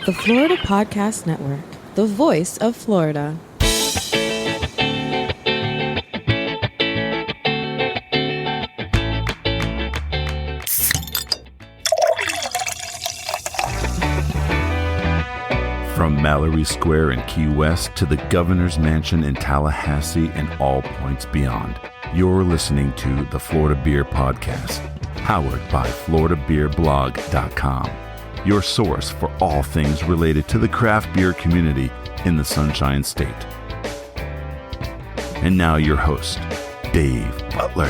The Florida Podcast Network, the voice of Florida. From Mallory Square in Key West to the Governor's Mansion in Tallahassee and all points beyond, you're listening to the Florida Beer Podcast, powered by FloridaBeerBlog.com, your source for all things related to the craft beer community in the Sunshine State. And now your host, Dave Butler.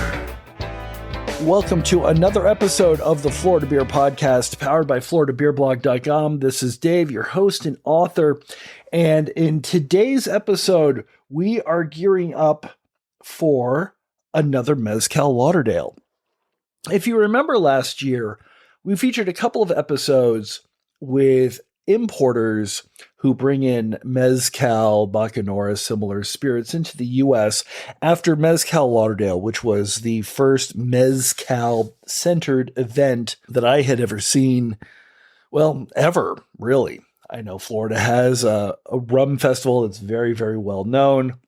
Welcome to another episode of the Florida Beer Podcast, powered by FloridaBeerBlog.com. This is Dave, your host and author. And in today's episode, we are gearing up for another Mezcal Lauderdale. If you remember last year, we featured a couple of episodes with importers who bring in Mezcal, Bacanora, similar spirits into the U.S. after Mezcal Lauderdale, which was the first Mezcal-centered event that I had ever seen, well, ever, really. I know Florida has a rum festival that's very, very well known,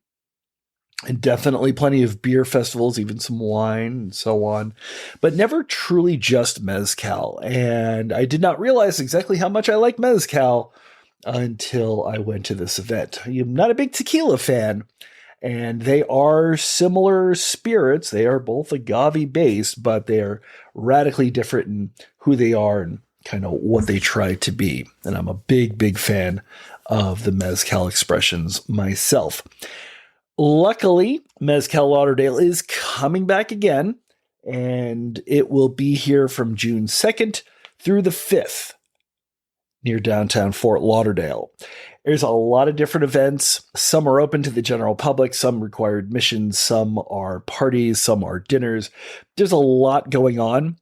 and definitely plenty of beer festivals, even some wine and so on, but never truly just Mezcal. And I did not realize exactly how much I like Mezcal until I went to this event. I'm not a big tequila fan, and they are similar spirits. They are both agave-based, but they are radically different in who they are and kind of what they try to be. And I'm a big, big fan of the Mezcal expressions myself. Luckily, Mezcal Lauderdale is coming back again, and it will be here from June 2nd through the 5th near downtown Fort Lauderdale. There's a lot of different events. Some are open to the general public, some require admission, some are parties, some are dinners. There's a lot going on.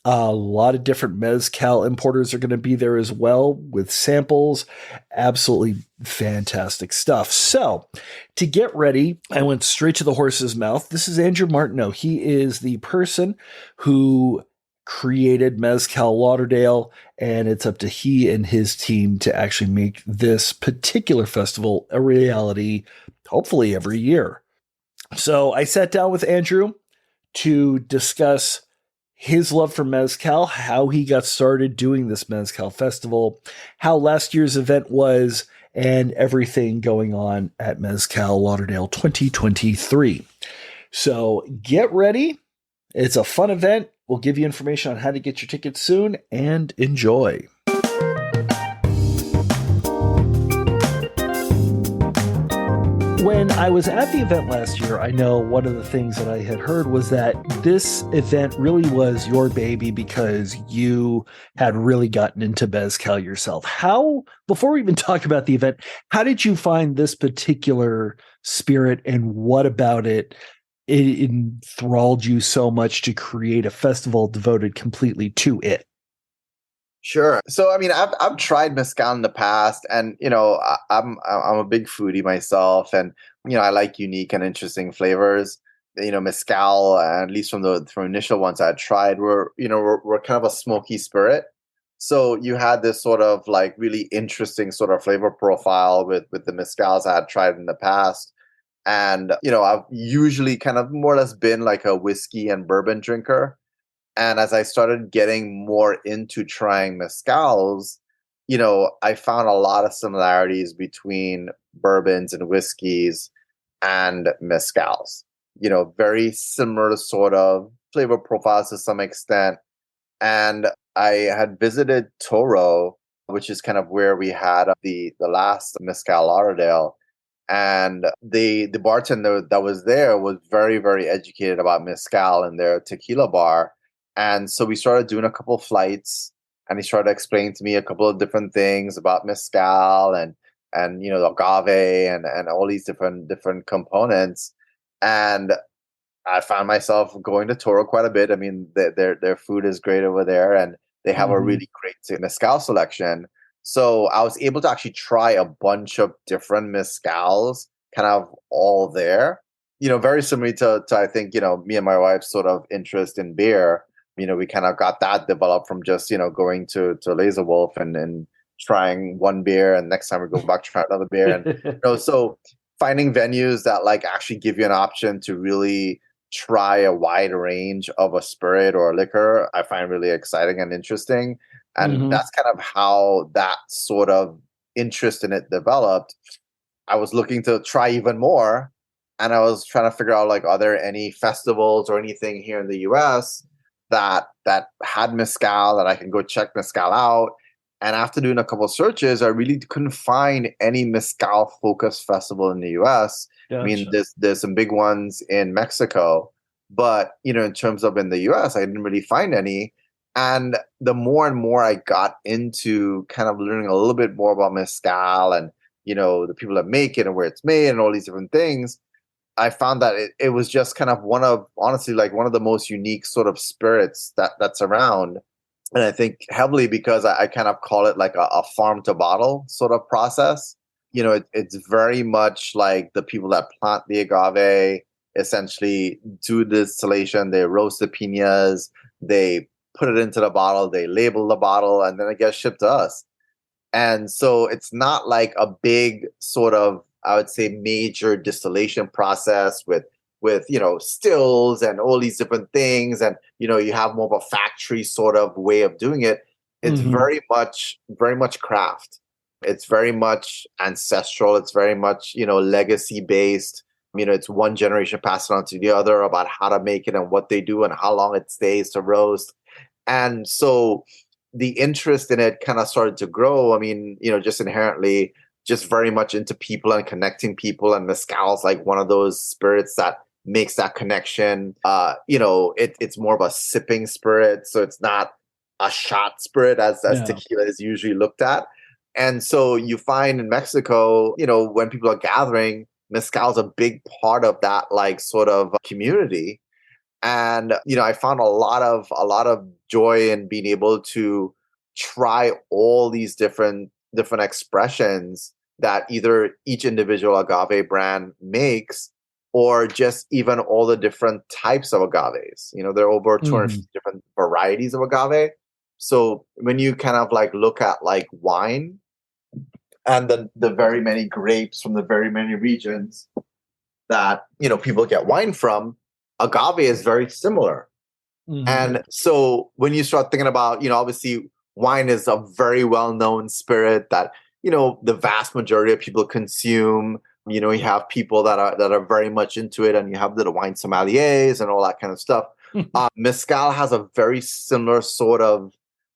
A lot of different Mezcal importers are going to be there as well with samples. Absolutely fantastic stuff. So to get ready, I went straight to the horse's mouth. This is Andrew Martineau. He is the person who created Mezcal Lauderdale, and it's up to he and his team to actually make this particular festival a reality, hopefully every year. So I sat down with Andrew to discuss his love for Mezcal, how he got started doing this Mezcal festival, how last year's event was, and everything going on at Mezcal Lauderdale 2023. So get ready. It's a fun event. We'll give you information on how to get your tickets soon, and enjoy. When I was at the event last year, I know one of the things that I had heard was that this event really was your baby because you had really gotten into Mezcal yourself. Before we even talk about the event, how did you find this particular spirit, and what about it enthralled you so much to create a festival devoted completely to it? Sure. So, I mean, I've tried mezcal in the past, and I'm a big foodie myself, and I like unique and interesting flavors. Mezcal, at least from initial ones I tried, were kind of a smoky spirit. So you had this sort of like really interesting sort of flavor profile with the mezcals I had tried in the past, and I've usually kind of more or less been like a whiskey and bourbon drinker. And as I started getting more into trying mezcals, I found a lot of similarities between bourbons and whiskeys and mezcals. Very similar sort of flavor profiles to some extent. And I had visited Toro, which is kind of where we had the last Mezcal Lauderdale. And the bartender that was there was very, very educated about mezcal in their tequila bar. And so we started doing a couple of flights, and he started explaining to me a couple of different things about mezcal and agave and all these different components. And I found myself going to Toro quite a bit. I mean, their food is great over there, and they have a really great mezcal selection. So I was able to actually try a bunch of different mezcals, kind of all there. Very similar to I think me and my wife's sort of interest in beer. We kind of got that developed from just, going to Laser Wolf and trying one beer, and next time we go back, try another beer. And so finding venues that like actually give you an option to really try a wide range of a spirit or a liquor, I find really exciting and interesting. And that's kind of how that sort of interest in it developed. I was looking to try even more, and I was trying to figure out like, are there any festivals or anything here in the US that had mezcal that I can go check mezcal out. And after doing a couple of searches, I really couldn't find any mezcal focused festival in the US. Gotcha. I mean, there's some big ones in Mexico, but in terms of in the US, I didn't really find any. And the more and more I got into kind of learning a little bit more about mezcal and the people that make it and where it's made and all these different things, I found that it was just kind of honestly, one of the most unique sort of spirits that's around. And I think heavily because I kind of call it like a farm to bottle sort of process. It's very much like the people that plant the agave essentially do the distillation, they roast the piñas, they put it into the bottle, they label the bottle, and then it gets shipped to us. And so it's not like a big sort of, I would say, major distillation process with stills and all these different things. And, you have more of a factory sort of way of doing it. It's very much craft. It's very much ancestral. It's very much, legacy based. It's one generation passed on to the other about how to make it and what they do and how long it stays to roast. And so the interest in it kind of started to grow. I mean, just inherently, just very much into people and connecting people. And mezcal is like one of those spirits that makes that connection. It's more of a sipping spirit. So it's not a shot spirit as tequila is usually looked at. And so you find in Mexico, when people are gathering, mezcal is a big part of that like sort of community. And, I found a lot of joy in being able to try all these different expressions that either each individual agave brand makes, or just even all the different types of agaves. There are over 250 different varieties of agave. So when you kind of like look at like wine and the very many grapes from the very many regions that, people get wine from, agave is very similar. And so when you start thinking about, obviously wine is a very well-known spirit that, the vast majority of people consume. You have people that are very much into it, and you have the wine sommeliers and all that kind of stuff. Mezcal has a very similar sort of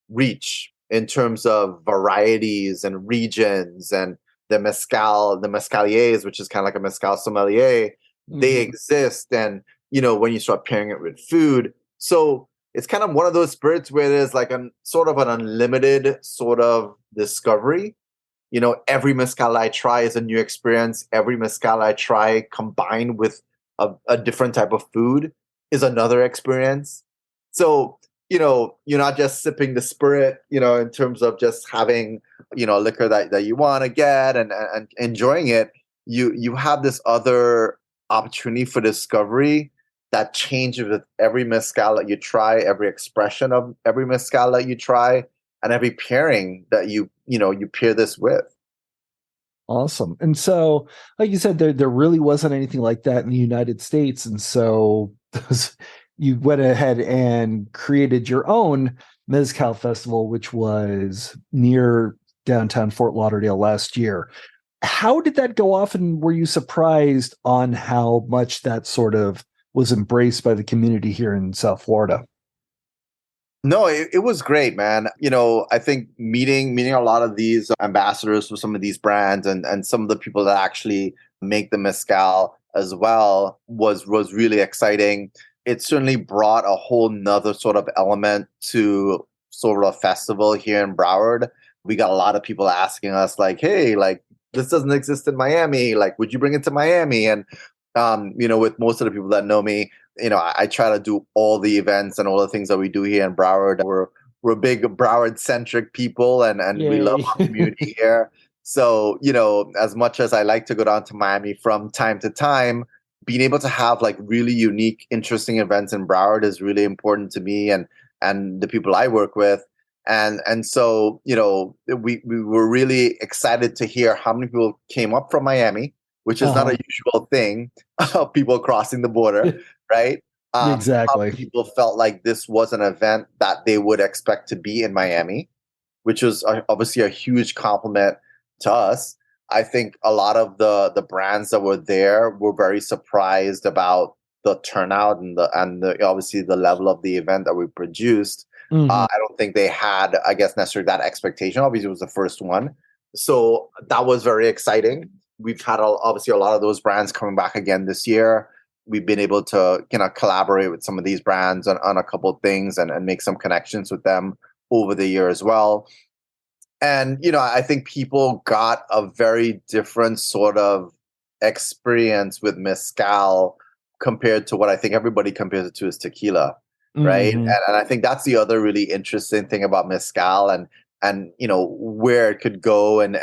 reach in terms of varieties and regions, and the mezcaliers, which is kind of like a mezcal sommelier, they exist. And, when you start pairing it with food, so it's kind of one of those spirits where there's like a sort of an unlimited sort of discovery. Every mezcal I try is a new experience. Every mezcal I try combined with a different type of food is another experience. So, you're not just sipping the spirit, in terms of just having, liquor that you want to get and enjoying it. You have this other opportunity for discovery that changes with every mezcal that you try, every expression of every mezcal that you try, and every pairing that you pair this with. Awesome. And so, like you said, there really wasn't anything like that in the United States. And so you went ahead and created your own Mezcal Festival, which was near downtown Fort Lauderdale last year. How did that go off, and were you surprised on how much that sort of was embraced by the community here in South Florida? No, it was great, man. I think meeting a lot of these ambassadors for some of these brands and some of the people that actually make the mezcal as well was really exciting. It certainly brought a whole nother sort of element to sort of a festival here in Broward. We got a lot of people asking us like, hey, like this doesn't exist in Miami. Like, would you bring it to Miami? And, with most of the people that know me, I try to do all the events and all the things that we do here in Broward. We're big Broward centric people, and we love our community here. So, as much as I like to go down to Miami from time to time, being able to have like really unique, interesting events in Broward is really important to me and the people I work with. And so, we were really excited to hear how many people came up from Miami, which is not a usual thing, people crossing the border, right? How many Exactly. people felt like this was an event that they would expect to be in Miami, which was obviously a huge compliment to us. I think a lot of the brands that were there were very surprised about the turnout and the obviously the level of the event that we produced. I don't think they had, I guess, necessarily that expectation. Obviously, it was the first one, so that was very exciting. We've had obviously a lot of those brands coming back again this year. We've been able to collaborate with some of these brands on a couple of things and make some connections with them over the year as well. And, I think people got a very different sort of experience with mezcal compared to what I think everybody compares it to is tequila, right? And I think that's the other really interesting thing about mezcal and where it could go and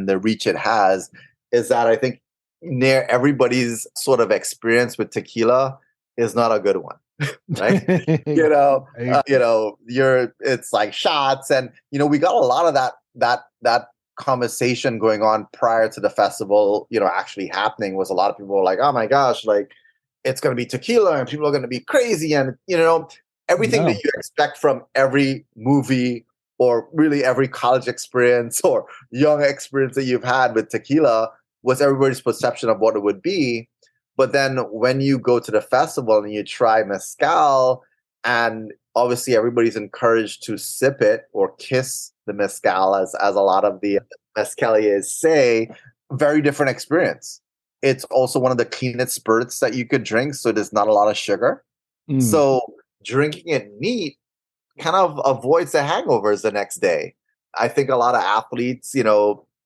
the reach it has is that I think near everybody's sort of experience with tequila is not a good one. Right. It's like shots and, we got a lot of that conversation going on prior to the festival, actually happening was a lot of people were like, oh my gosh, like it's going to be tequila and people are going to be crazy. And, everything that you expect from every movie or really every college experience or young experience that you've had with tequila was everybody's perception of what it would be. But then when you go to the festival and you try mezcal, and obviously everybody's encouraged to sip it or kiss the mezcal, as a lot of the mezcaliers say, very different experience. It's also one of the cleanest spirits that you could drink, so there's not a lot of sugar. So drinking it neat kind of avoids the hangovers the next day. I think a lot of athletes,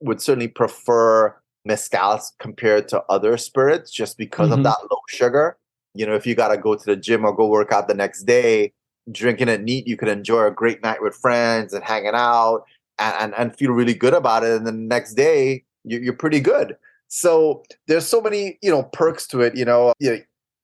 would certainly prefer mezcal compared to other spirits just because of that low sugar. If you got to go to the gym or go work out the next day, drinking it neat, you could enjoy a great night with friends and hanging out and feel really good about it. And then the next day, you're pretty good. So there's so many, perks to it,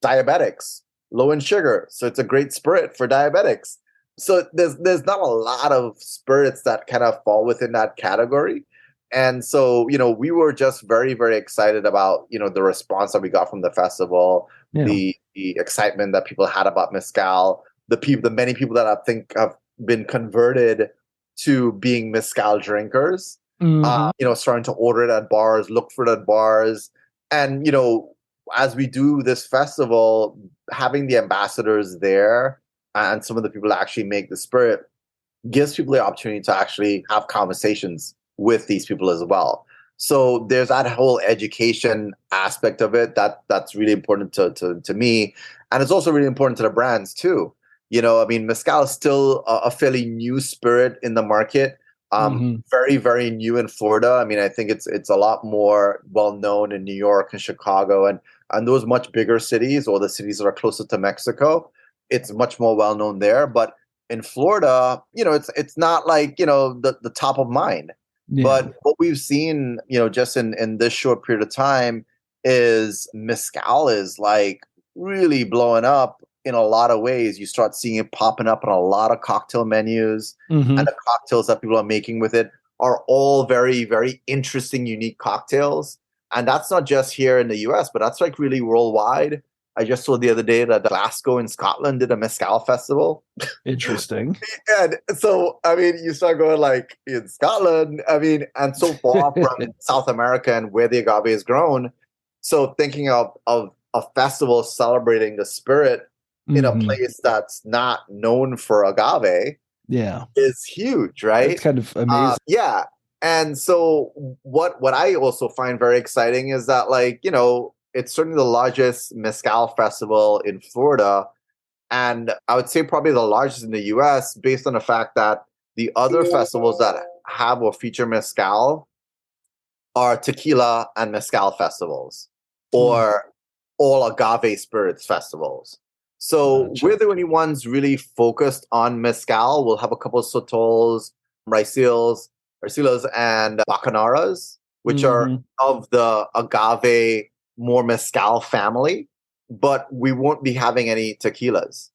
diabetics, low in sugar. So it's a great spirit for diabetics. So there's not a lot of spirits that kind of fall within that category. And so, we were just very, very excited about, the response that we got from the festival, the excitement that people had about mezcal, the many people that I think have been converted to being mezcal drinkers, starting to order it at bars, look for it at bars. And, as we do this festival, having the ambassadors there and some of the people that actually make the spirit gives people the opportunity to actually have conversations with these people as well. So there's that whole education aspect of it that's really important to me. And it's also really important to the brands too. Mezcal is still a fairly new spirit in the market. Very, very new in Florida. I think it's a lot more well known in New York and Chicago and those much bigger cities or the cities that are closer to Mexico. It's much more well known there. But in Florida, it's not like, the top of mind. Yeah. But what we've seen, just in this short period of time is mezcal is like really blowing up in a lot of ways. You start seeing it popping up on a lot of cocktail menus and the cocktails that people are making with it are all very, very interesting, unique cocktails. And that's not just here in the US, but that's like really worldwide. I just saw the other day that Glasgow in Scotland did a mezcal festival. Interesting. And so, you start going like in Scotland, and so far from South America and where the agave is grown. So thinking of a festival celebrating the spirit in a place that's not known for agave is huge, right? It's kind of amazing. Yeah. And so what I also find very exciting is that it's certainly the largest mezcal festival in Florida. And I would say probably the largest in the US based on the fact that the other festivals that have or feature mezcal are tequila and mezcal festivals or all agave spirits festivals. So we're the only ones really focused on mezcal. We'll have a couple of sotols, raiceles, and bacaneras, which are of the agave more mezcal family, but we won't be having any tequilas.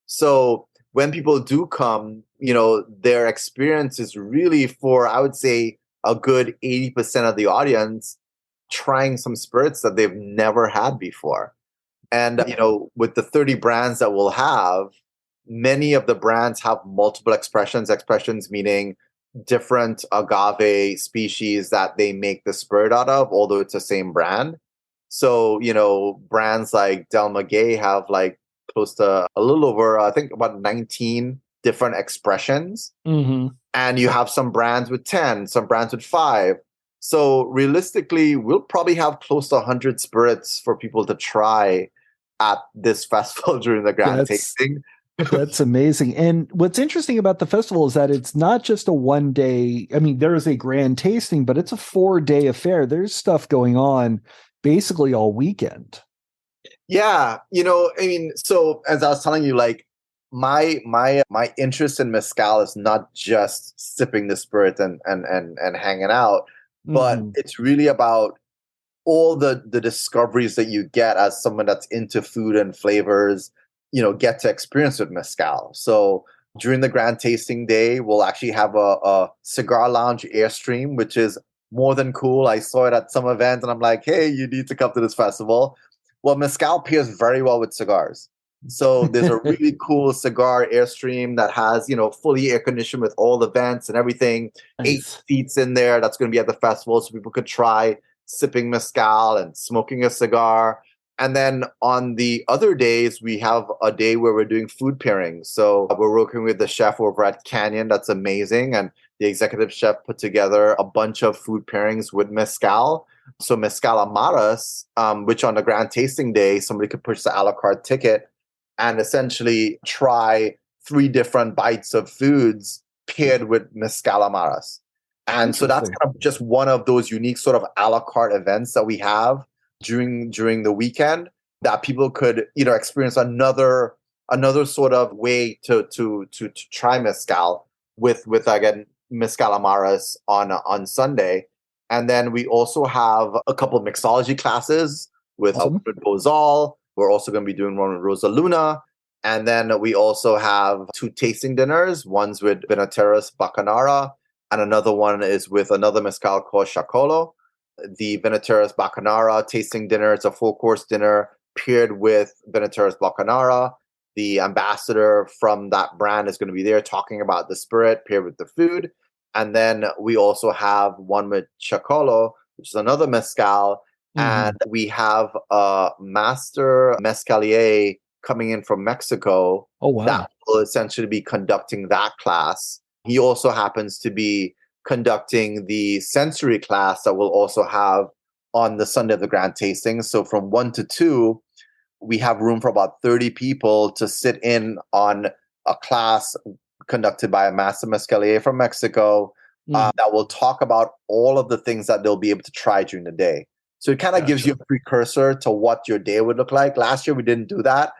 So when people do come, their experience is really for, I would say, a good 80% of the audience trying some spirits that they've never had before. And, with the 30 brands that we'll have, many of the brands have multiple expressions meaning different agave species that they make the spirit out of, although it's the same brand. So, brands like Del Maguey have like close to a little over, I think about 19 different expressions. Mm-hmm. And you have some brands with 10, some brands with 5. So realistically, we'll probably have close to 100 spirits for people to try at this festival during the grand tasting. That's amazing. And what's interesting about the festival is that it's not just a 1 day. I mean, there is a grand tasting, but it's a 4-day affair. There's stuff going on basically all weekend. Yeah. So as I was telling you, like my interest in mezcal is not just sipping the spirit and hanging out, but it's really about all the discoveries that you get as someone that's into food and flavors, get to experience with mezcal. So during the grand tasting day, we'll actually have a cigar lounge airstream, which is more than cool. I saw it at some event and I'm like, hey, you need to come to this festival. Well, mezcal pairs very well with cigars. So there's a really cool cigar airstream that has, fully air conditioned with all the vents and everything. Nice. 8 seats in there that's going to be at the festival so people could try sipping mezcal and smoking a cigar. And then on the other days, we have a day where we're doing food pairings. So we're working with the chef over at Canyon. That's amazing. And the executive chef put together a bunch of food pairings with mezcal. So Mezcal Amaras, which on the grand tasting day, somebody could purchase an a la carte ticket and essentially try 3 different bites of foods paired with Mezcal Amaras. And so that's kind of just one of those unique sort of a la carte events that we have during the weekend that people could, experience another sort of way to try mezcal with again Mezcal Amaras on Sunday. And then we also have a couple of mixology classes with Bozal. We're also going to be doing one with Rosa Luna. And then we also have 2 tasting dinners. One's with Vinateras Bacanara, and another one is with another mezcal called Chacolo. The Vinateras Bacanara tasting dinner, it's a 4-course dinner paired with Vinateras Bacanara. The ambassador from that brand is going to be there talking about the spirit paired with the food. And then we also have one with Chacolo, which is another mezcal. And we have a master mezcalier coming in from Mexico that will essentially be conducting that class. He also happens to be conducting the sensory class that we'll also have on the Sunday of the grand tasting. So from 1 to 2, we have room for about 30 people to sit in on a class conducted by a master mezcalier from Mexico that will talk about all of the things that they'll be able to try during the day. So it kind of gives you a precursor to what your day would look like. Last year, we didn't do that.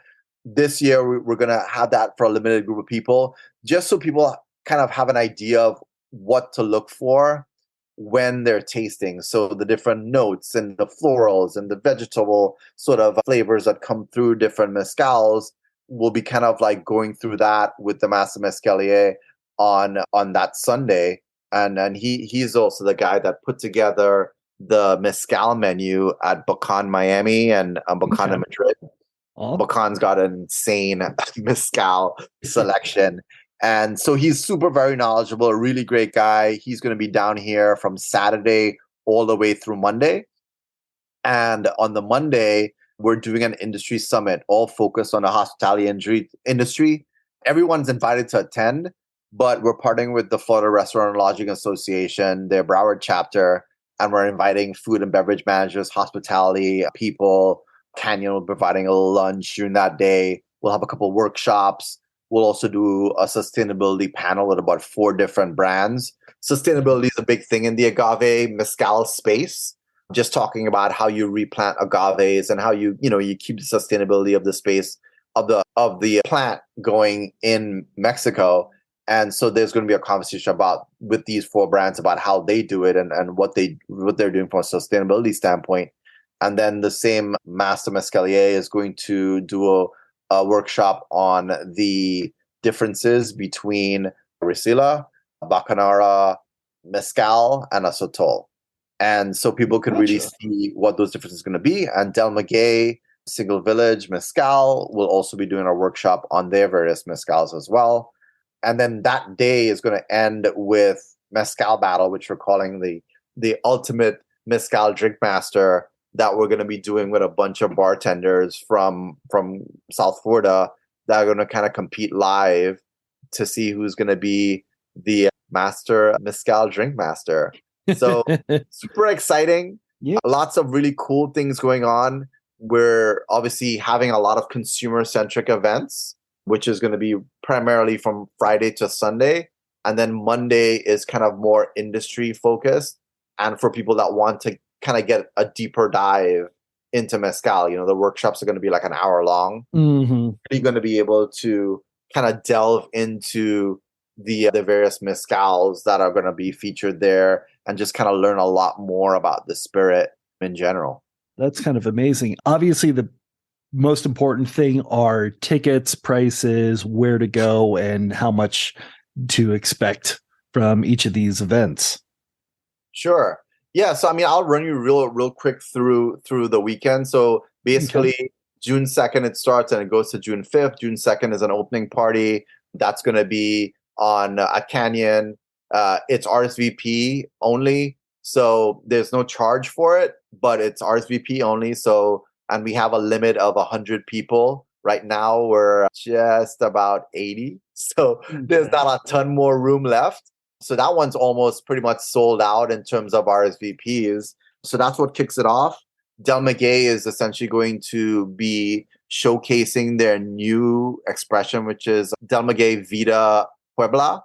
This year, we're going to have that for a limited group of people, just so people kind of have an idea of what to look for when they're tasting. So the different notes and the florals and the vegetable sort of flavors that come through different mezcals, we'll be kind of like going through that with the Master Mezcalier on that Sunday. And he's also the guy that put together the mezcal menu at Bacan Miami and Bacan in Madrid. Bacan's got an insane mezcal selection. And so he's very knowledgeable, a really great guy. He's going to be down here from Saturday all the way through Monday. And on the Monday, we're doing an industry summit, all focused on the hospitality industry. Everyone's invited to attend, but we're partnering with the Florida Restaurant and Lodging Association, their Broward chapter, and we're inviting food and beverage managers, hospitality people. Canyon will be providing a little lunch during that day. We'll have a couple of workshops. We'll also do a sustainability panel with about 4 different brands. Sustainability is a big thing in the agave mezcal space. Just talking about how you replant agaves and how you keep the sustainability of the space of the plant going in Mexico. And so there's going to be a conversation with these 4 brands about how they do it and what they're doing from a sustainability standpoint. And then the same Master Mezcalier is going to do a workshop on the differences between Riesling, Bacanora, Mezcal, and a Sotol. And so people could really see what those differences are going to be. And Del Maguey, Single Village, Mezcal will also be doing a workshop on their various Mezcals as well. And then that day is going to end with Mezcal Battle, which we're calling the ultimate Mezcal Drink Master, that we're going to be doing with a bunch of bartenders from South Florida that are going to kind of compete live to see who's going to be the master Mezcal Drink Master. So super exciting. Yeah. Lots of really cool things going on. We're obviously having a lot of consumer-centric events, which is going to be primarily from Friday to Sunday. And then Monday is kind of more industry focused. And for people that want to kind of get a deeper dive into Mezcal, the workshops are going to be like an hour long. Mm-hmm. You're going to be able to kind of delve into the various Mezcals that are going to be featured there and just kind of learn a lot more about the spirit in general. That's kind of amazing. Obviously, the most important thing are tickets, prices, where to go, and how much to expect from each of these events. Sure. Yeah. So, I'll run you real quick through the weekend. So basically, June 2nd, it starts and it goes to June 5th. June 2nd is an opening party. That's going to be on a Canyon. It's RSVP only. So there's no charge for it, but it's RSVP only. So, and we have a limit of 100 people. Right now, we're just about 80. So there's not a ton more room left. So that one's almost pretty much sold out in terms of RSVPs. So that's what kicks it off. Del Maguey is essentially going to be showcasing their new expression, which is Del Maguey Vida Puebla.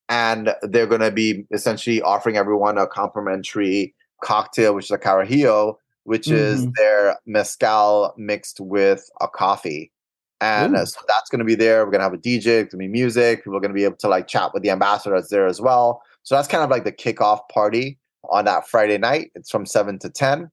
And they're going to be essentially offering everyone a complimentary cocktail, which is a carajillo, which is their mezcal mixed with a coffee. And so that's going to be there. We're going to have a DJ, it's going to be music. People are going to be able to chat with the ambassador that's there as well. So that's kind of like the kickoff party on that Friday night. It's from 7 to 10.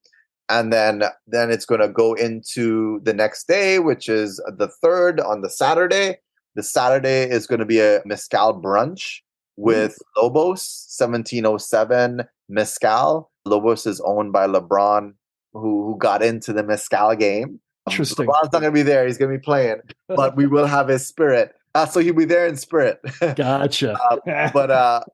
And then it's going to go into the next day, which is the 3rd on the Saturday. The Saturday is going to be a mezcal brunch with Lobos, 1707 Mezcal. Lobos is owned by LeBron, who got into the mezcal game. Interesting. LeBron's not going to be there. He's going to be playing, but we will have his spirit. So he'll be there in spirit. Gotcha.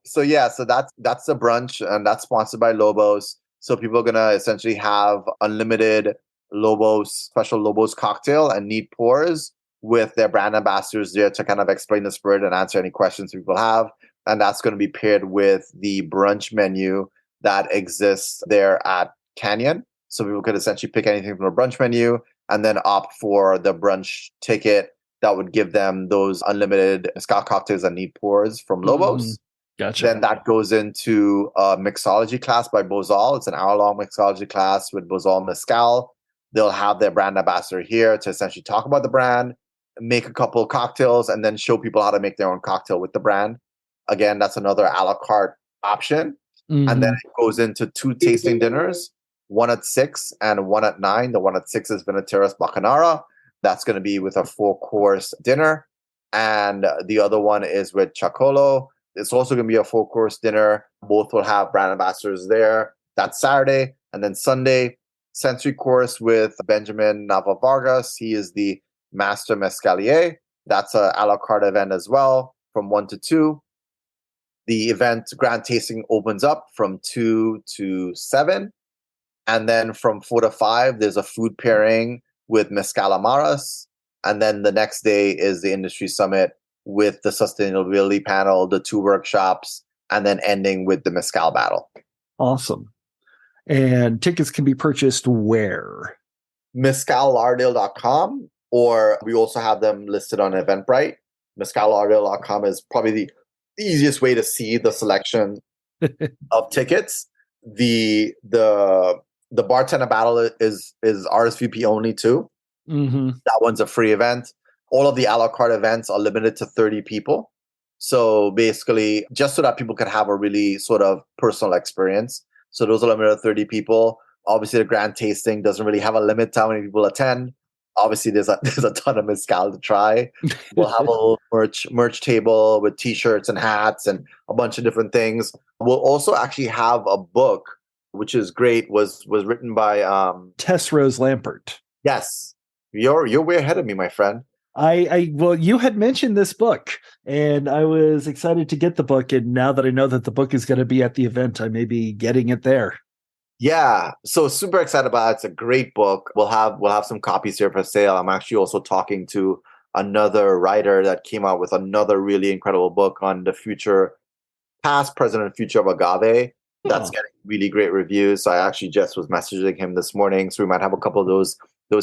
So that's the brunch, and that's sponsored by Lobos. So people are going to essentially have unlimited special Lobos cocktail and neat pours with their brand ambassadors there to kind of explain the spirit and answer any questions people have. And that's going to be paired with the brunch menu that exists there at Canyon. So people could essentially pick anything from the brunch menu and then opt for the brunch ticket that would give them those unlimited mezcal cocktails and neat pours from Lobos. Gotcha. Then that goes into a mixology class by Bozal. It's an hour-long mixology class with Bozal Mezcal. They'll have their brand ambassador here to essentially talk about the brand, make a couple of cocktails, and then show people how to make their own cocktail with the brand. Again, that's another a la carte option. And then it goes into 2 tasting dinners, one at 6 and one at 9. The one at 6 is Vinateras Bacanora. That's going to be with a 4-course dinner. And the other one is with Chacolo. It's also going to be a 4-course dinner. Both will have brand ambassadors there. That's Saturday. And then Sunday, sensory course with Benjamin Nava Vargas. He is the master mezcalier. That's a la carte event as well from 1 to 2. The event grand tasting opens up from 2 to 7. And then from 4 to 5, there's a food pairing with Mezcal Amaras. And then the next day is the industry summit with the sustainability panel, the 2 workshops, and then ending with the Mezcal battle. Awesome. And tickets can be purchased where? MezcalLauderdale.com, or we also have them listed on Eventbrite. MezcalLauderdale.com is probably the easiest way to see the selection of tickets. The bartender battle is RSVP only too. That one's a free event. All of the a la carte events are limited to 30 people. So basically, just so that people can have a really sort of personal experience. So those are limited to 30 people. Obviously, the grand tasting doesn't really have a limit to how many people attend. Obviously, there's a ton of mezcal to try. We'll have a little merch table with T-shirts and hats and a bunch of different things. We'll also actually have a book, which is great. Was written by Tess Rose Lampert. Yes, you're way ahead of me, my friend. Well, you had mentioned this book, and I was excited to get the book. And now that I know that the book is going to be at the event, I may be getting it there. Yeah, so super excited about it. It's a great book. We'll have some copies here for sale. I'm actually also talking to another writer that came out with another really incredible book on the future, past, present, and future of agave. That's getting really great reviews. So I actually just was messaging him this morning. So we might have a couple of those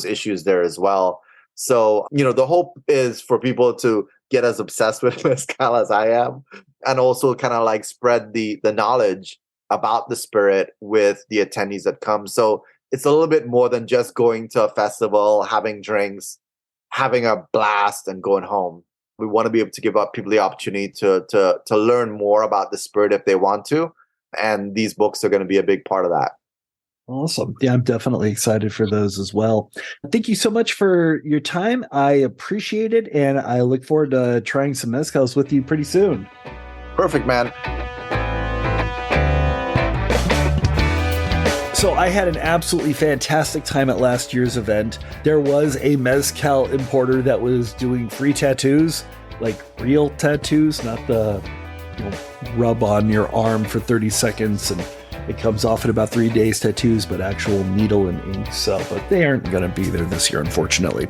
issues there as well. So, the hope is for people to get as obsessed with mezcal as I am, and also kind of like spread the knowledge about the spirit with the attendees that come. So it's a little bit more than just going to a festival, having drinks, having a blast, and going home. We want to be able to give up people the opportunity to learn more about the spirit if they want to. And these books are going to be a big part of that. Awesome. Yeah, I'm definitely excited for those as well. Thank you so much for your time. I appreciate it. And I look forward to trying some mezcals with you pretty soon. Perfect, man. So I had an absolutely fantastic time at last year's event. There was a mezcal importer that was doing free tattoos, like real tattoos, not the rub on your arm for 30 seconds and it comes off in about 3 days tattoos, but actual needle and ink. So, but they aren't going to be there this year, unfortunately.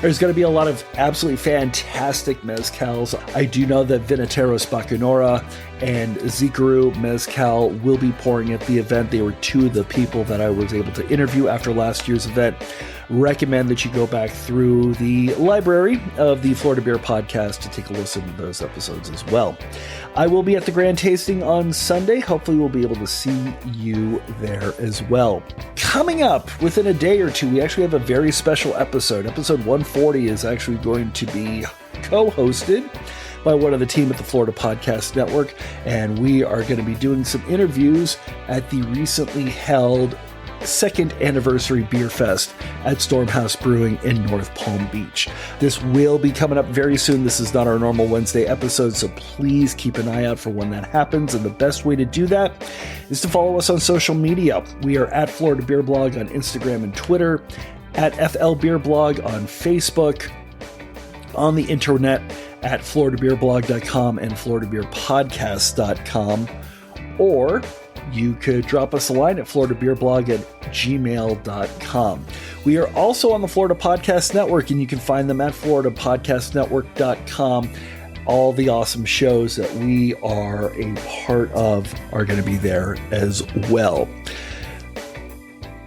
There's going to be a lot of absolutely fantastic mezcals. I do know that Vinateros Bacanora and Zikaru Mezcal will be pouring at the event. They were two of the people that I was able to interview after last year's event. Recommend that you go back through the library of the Florida Beer Podcast to take a listen to those episodes as well. I will be at the Grand Tasting on Sunday. Hopefully we'll be able to see you there as well. Coming up within a day or two, we actually have a very special episode. Episode 140 is actually going to be co-hosted by one of the team at the Florida Podcast Network, and we are going to be doing some interviews at the recently held second anniversary beer fest at Stormhouse Brewing in North Palm Beach. This will be coming up very soon. This is not our normal Wednesday episode, so please keep an eye out for when that happens. And the best way to do that is to follow us on social media. We are at Florida Beer Blog on Instagram and Twitter, at FL Beer Blog on Facebook, on the internet at floridabeerblog.com and floridabeerpodcast.com, or you could drop us a line at floridabeerblog@gmail.com. We are also on the Florida Podcast Network, and you can find them at floridapodcastnetwork.com. All the awesome shows that we are a part of are going to be there as well.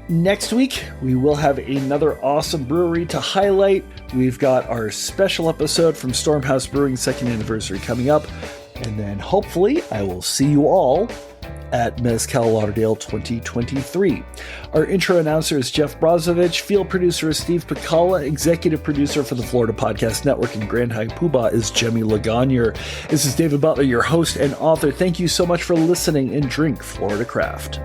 Next week, we will have another awesome brewery to highlight. We've got our special episode from Stormhouse Brewing's second anniversary coming up. And then hopefully I will see you all at Mezcal Lauderdale 2023. Our intro announcer is Jeff Brozovich, field producer is Steve Picala, executive producer for the Florida Podcast Network and Grand High Poobah is Jemmy Lagonier. This is David Butler, your host and author. Thank you so much for listening, and drink Florida Craft.